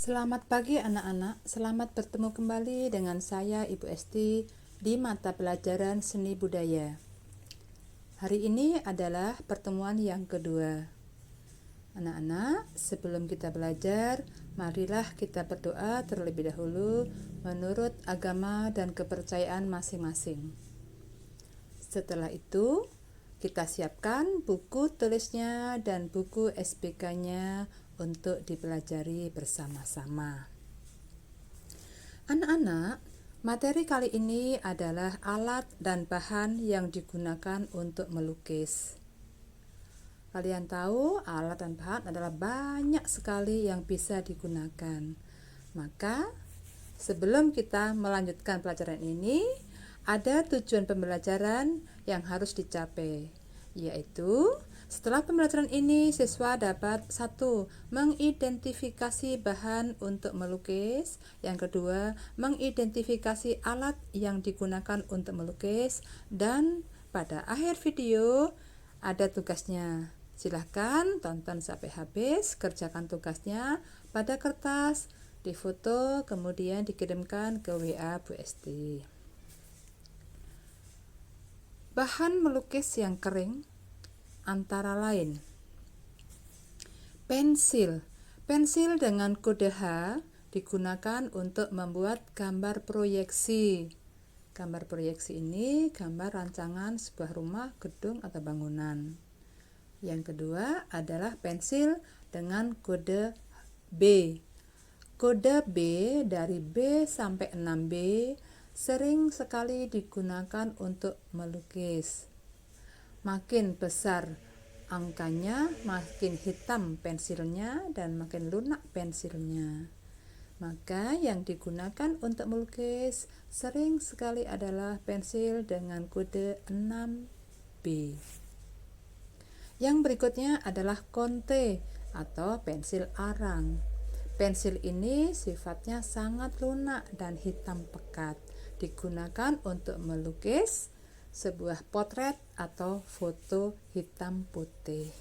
Selamat pagi anak-anak, selamat bertemu kembali dengan saya Ibu Esti di mata pelajaran seni budaya. Hari ini adalah pertemuan yang kedua. Anak-anak, sebelum kita belajar, marilah kita berdoa terlebih dahulu menurut agama dan kepercayaan masing-masing. Setelah itu, kita siapkan buku tulisnya dan buku SPK-nya untuk dipelajari bersama-sama. Anak-anak, materi kali ini adalah alat dan bahan yang digunakan untuk melukis. Kalian tahu, alat dan bahan adalah banyak sekali yang bisa digunakan. Maka, sebelum kita melanjutkan pelajaran ini, ada tujuan pembelajaran yang harus dicapai, yaitu setelah pembelajaran ini siswa dapat 1. Mengidentifikasi bahan untuk melukis. Yang kedua, mengidentifikasi alat yang digunakan untuk melukis. Dan pada akhir video ada tugasnya. Silahkan tonton sampai habis, kerjakan tugasnya pada kertas, difoto, kemudian dikirimkan ke WA Bu Esti. Bahan melukis yang kering antara lain pensil. Pensil dengan kode H digunakan untuk membuat gambar proyeksi. Gambar proyeksi ini gambar rancangan sebuah rumah, gedung, atau bangunan. Yang kedua adalah pensil dengan kode B. Kode B dari B sampai 6B sering sekali digunakan untuk melukis. Makin besar angkanya, makin hitam pensilnya dan makin lunak pensilnya. Maka yang digunakan untuk melukis sering sekali adalah pensil dengan kode 6B. Yang berikutnya adalah konte atau pensil arang. Pensil ini sifatnya sangat lunak dan hitam pekat, digunakan untuk melukis sebuah potret atau foto hitam putih.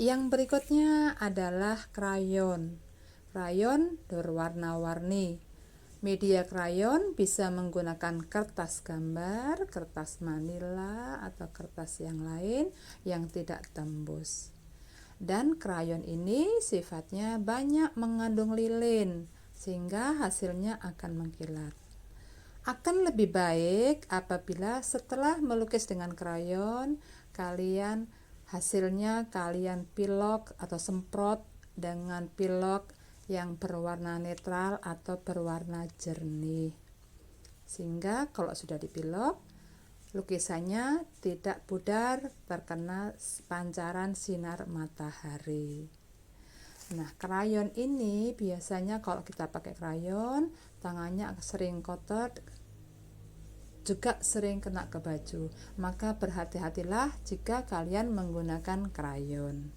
Yang berikutnya adalah krayon. Krayon berwarna-warni. Media krayon bisa menggunakan kertas gambar, kertas manila, atau kertas yang lain yang tidak tembus. Dan krayon ini sifatnya banyak mengandung lilin, sehingga hasilnya akan mengkilat. Akan lebih baik apabila setelah melukis dengan krayon, hasilnya kalian pilok atau semprot dengan pilok yang berwarna netral atau berwarna jernih. Sehingga kalau sudah dipilok, lukisannya tidak pudar terkena pancaran sinar matahari. Nah, krayon ini biasanya kalau kita pakai krayon, tangannya sering kotor, juga sering kena ke baju. Maka berhati-hatilah jika kalian menggunakan krayon.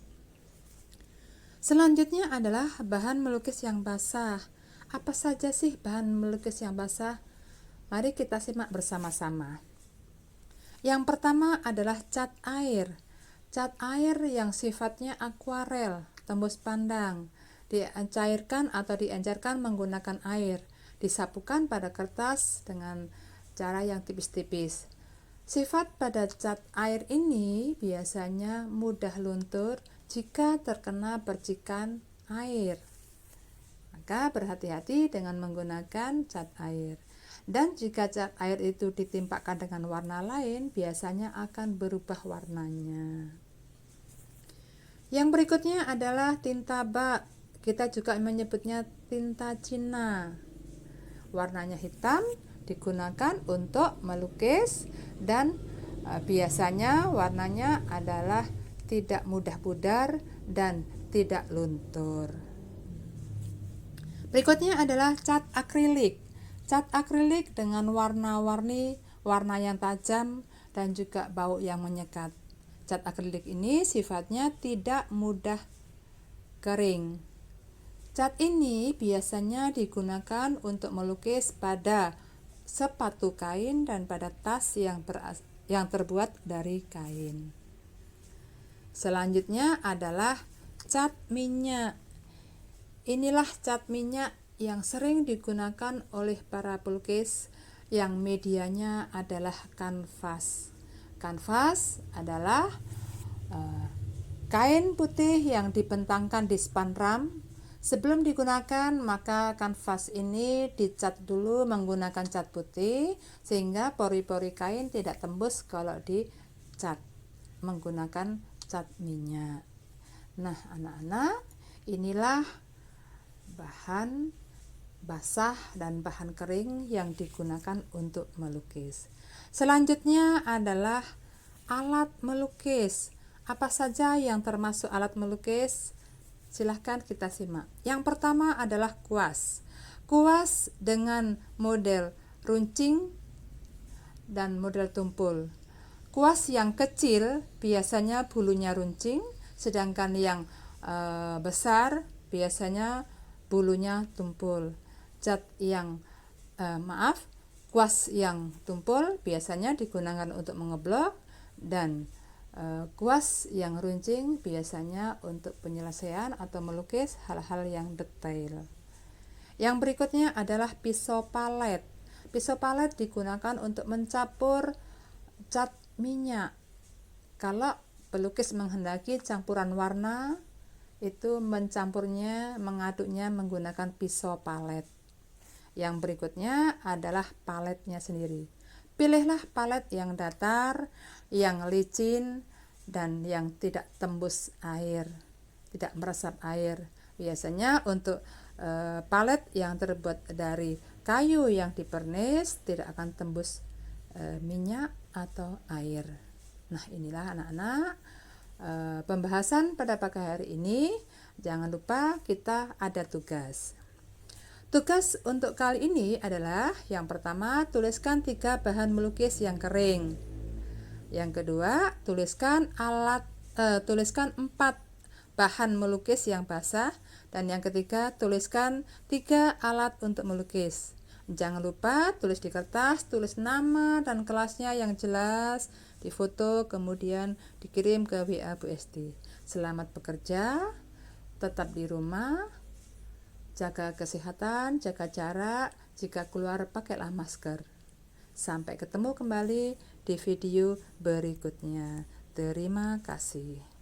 Selanjutnya adalah bahan melukis yang basah. Apa saja sih bahan melukis yang basah? Mari kita simak bersama-sama. Yang pertama adalah cat air. Cat air yang sifatnya akuarel, tembus pandang, dicairkan atau diencerkan menggunakan air, disapukan pada kertas dengan cara yang tipis-tipis. Sifat pada cat air ini biasanya mudah luntur jika terkena percikan air. Maka berhati-hati dengan menggunakan cat air. Dan jika cat air itu ditimpakan dengan warna lain, biasanya akan berubah warnanya. Yang berikutnya adalah tinta bak. Kita juga menyebutnya tinta Cina. Warnanya hitam, digunakan untuk melukis dan biasanya warnanya adalah tidak mudah pudar dan tidak luntur. Berikutnya adalah cat akrilik. Cat akrilik dengan warna-warni, warna yang tajam dan juga bau yang menyekat. Cat akrilik ini sifatnya tidak mudah kering. Cat ini biasanya digunakan untuk melukis pada sepatu kain dan pada tas yang terbuat dari kain. Selanjutnya adalah cat minyak. Inilah cat minyak yang sering digunakan oleh para pelukis yang medianya adalah kanvas. Kanvas adalah kain putih yang dibentangkan di spandram. Sebelum digunakan, maka kanvas ini dicat dulu menggunakan cat putih sehingga pori-pori kain tidak tembus kalau dicat menggunakan cat minyak. Nah, anak-anak, inilah bahan basah dan bahan kering yang digunakan untuk melukis. Selanjutnya adalah alat melukis. Apa saja yang termasuk alat melukis? Silahkan kita simak. Yang pertama adalah kuas. Kuas dengan model runcing dan model tumpul. Kuas yang kecil biasanya bulunya runcing, sedangkan yang besar biasanya bulunya tumpul. Kuas yang tumpul biasanya digunakan untuk mengeblok, dan kuas yang runcing biasanya untuk penyelesaian atau melukis hal-hal yang detail. Yang berikutnya adalah pisau palet. Pisau palet digunakan untuk mencampur cat minyak. Kalau pelukis menghendaki campuran warna, itu mengaduknya menggunakan pisau palet. Yang berikutnya adalah paletnya sendiri. Pilihlah palet yang datar, yang licin, dan yang tidak tembus air, tidak meresap air. Biasanya untuk palet yang terbuat dari kayu yang dipernis tidak akan tembus minyak atau air. Nah, inilah anak-anak pembahasan pada pagi hari ini. Jangan lupa kita ada tugas. Tugas untuk kali ini adalah yang pertama, tuliskan 3 bahan melukis yang kering. Yang kedua, tuliskan 4 bahan melukis yang basah. Dan yang ketiga, tuliskan 3 alat untuk melukis. Jangan lupa tulis di kertas, tulis nama dan kelasnya yang jelas, difoto, kemudian dikirim ke WA Bu Esti. Selamat bekerja, tetap di rumah. Jaga kesehatan, jaga jarak, jika keluar pakailah masker. Sampai ketemu kembali di video berikutnya. Terima kasih.